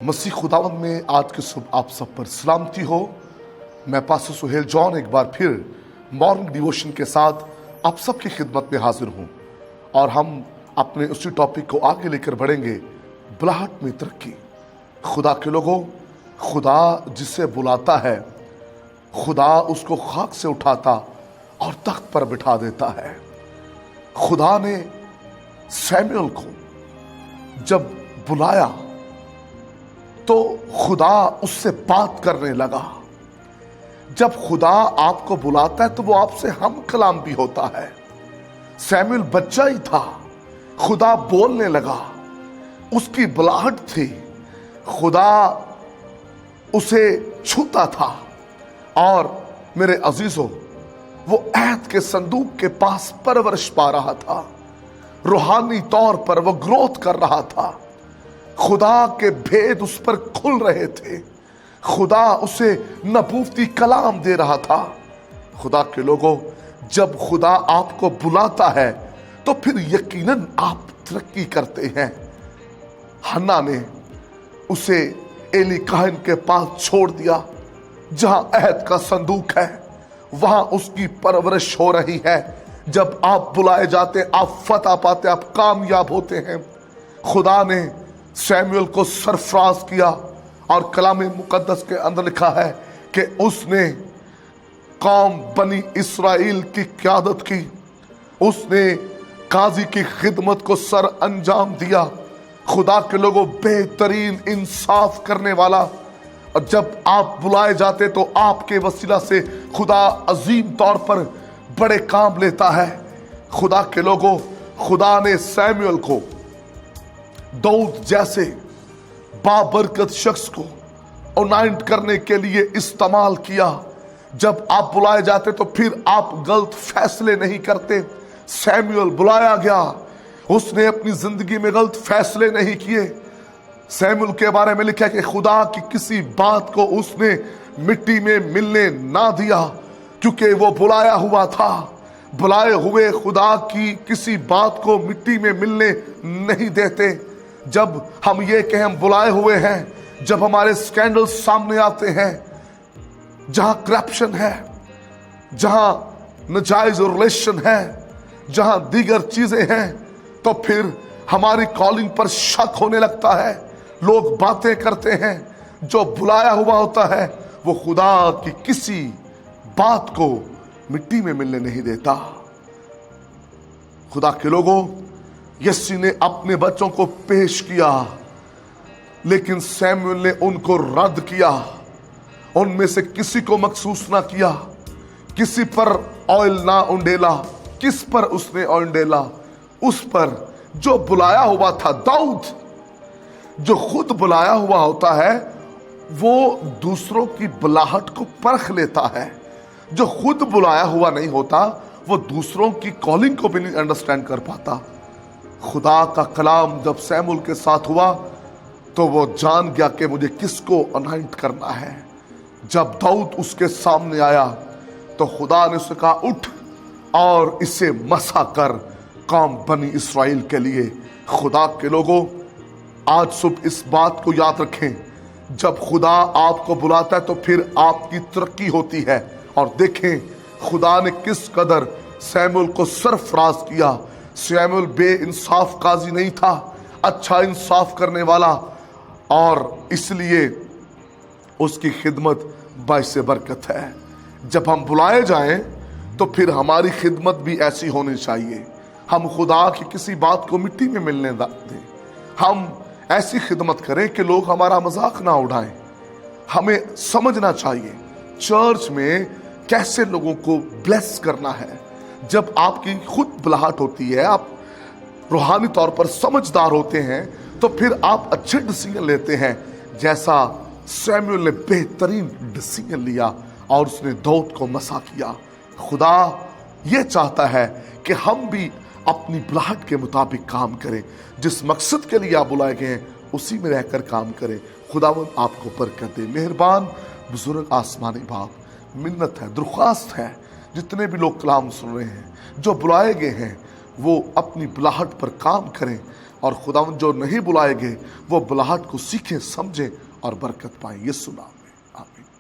मसीह खुदावंद में आज के सुबह आप सब पर सलामती हो। मैं पास्टर सुहेल जॉन एक बार फिर मॉर्निंग डिवोशन के साथ आप सबकी खिदमत में हाजिर हूँ और हम अपने उसी टॉपिक को आगे लेकर बढ़ेंगे, बुलाहट में तरक्की। खुदा के लोगों, खुदा जिसे बुलाता है, खुदा उसको खाक से उठाता और तख्त पर बिठा देता है। खुदा ने सैमुएल को जब बुलाया तो खुदा उससे बात करने लगा। जब खुदा आपको बुलाता है तो वो आपसे हम कलाम भी होता है। सैमुएल बच्चा ही था, खुदा बोलने लगा, उसकी बुलाहट थी, खुदा उसे छूता था। और मेरे अजीजों, वो ऐद के संदूक के पास परवरिश पा रहा था, रूहानी तौर पर वो ग्रोथ कर रहा था, खुदा के भेद उस पर खुल रहे थे, खुदा उसे नबूवती कलाम दे रहा था। खुदा के लोगों, जब खुदा आपको बुलाता है तो फिर यकीनन आप तरक्की करते हैं। हन्ना ने उसे एली काहन के पास छोड़ दिया, जहां अहद का संदूक है, वहां उसकी परवरिश हो रही है। जब आप बुलाए जाते, आप फतह पाते, आप कामयाब होते हैं। खुदा ने सैमुएल को सरफराज किया और कलाम मुकद्दस के अंदर लिखा है कि उसने कौम बनी इस्राएल की क़यादत की, उसने काजी की खिदमत को सर अंजाम दिया। खुदा के लोगों, बेहतरीन इंसाफ करने वाला। और जब आप बुलाए जाते तो आपके वसीला से खुदा अजीम तौर पर बड़े काम लेता है। खुदा के लोगों, खुदा ने सैमुएल को दाऊद जैसे बाबरकत शख्स को अनाइंट करने के लिए इस्तेमाल किया। जब आप बुलाए जाते तो फिर आप गलत फैसले नहीं करते। सैमुएल बुलाया गया, उसने अपनी जिंदगी में गलत फैसले नहीं किए। सैमुएल के बारे में लिखा कि खुदा की किसी बात को उसने मिट्टी में मिलने ना दिया, क्योंकि वो बुलाया हुआ था। बुलाए हुए खुदा की किसी बात को मिट्टी में मिलने नहीं देते। जब हम ये कहें हम बुलाए हुए हैं, जब हमारे स्कैंडल सामने आते हैं, जहां करप्शन है, जहां नाजायज रिलेशन है, जहां दीगर चीजें हैं, तो फिर हमारी कॉलिंग पर शक होने लगता है। लोग बातें करते हैं। जो बुलाया हुआ होता है वो खुदा की किसी बात को मिट्टी में मिलने नहीं देता। खुदा के लोगों, यस्सी ने अपने बच्चों को पेश किया, लेकिन सैमुएल ने उनको रद्द किया। उनमें से किसी को मखसूस ना किया, किसी पर ऑयल ना उंडेला। किस पर उसने ऑयल उंडेला? उस पर जो बुलाया हुआ था, दाऊद। जो खुद बुलाया हुआ होता है वो दूसरों की बुलाहट को परख लेता है। जो खुद बुलाया हुआ नहीं होता वो दूसरों की कॉलिंग को भी नहीं अंडरस्टैंड कर पाता। खुदा का कलाम जब सैमुएल के साथ हुआ तो वो जान गया कि मुझे किसको अनाइंट करना है। जब दाऊद उसके सामने आया तो खुदा ने उसे कहा, उठ और इसे मसा कर कौम बनी इस्राएल के लिए। खुदा के लोगों, आज सुबह इस बात को याद रखें, जब खुदा आपको बुलाता है तो फिर आपकी तरक्की होती है। और देखें खुदा ने किस कदर सैमुएल को सरफराज किया। सैमुएल बेइंसाफ काजी नहीं था, अच्छा इंसाफ करने वाला, और इसलिए उसकी खिदमत बाइसे बरकत है। जब हम बुलाए जाएं तो फिर हमारी खिदमत भी ऐसी होनी चाहिए। हम खुदा की किसी बात को मिट्टी में मिलने दें। हम ऐसी खिदमत करें कि लोग हमारा मजाक ना उड़ाएं। हमें समझना चाहिए चर्च में कैसे लोगों को ब्लेस करना है। जब आपकी खुद बुलाहट होती है, आप रूहानी तौर पर समझदार होते हैं, तो फिर आप अच्छे डिसीजन लेते हैं। जैसा सैमुएल ने बेहतरीन डिसीजन लिया और उसने दाऊद को मसा किया। खुदा ये चाहता है कि हम भी अपनी बुलाहट के मुताबिक काम करें। जिस मकसद के लिए आप बुलाए गए हैं उसी में रहकर काम करें। खुदावंद आपको बरकत दे। मेहरबान बुजुर्ग आसमानी बाप, मिन्नत है, दरख्वास्त है, जितने भी लोग कलाम सुन रहे हैं, जो बुलाए गए हैं, वो अपनी बुलाहट पर काम करें। اور خداوند جو نہیں بلائیں گے وہ بلاہٹ کو سیکھیں، سمجھیں اور برکت پائیں۔ یسوع نام میں آمین۔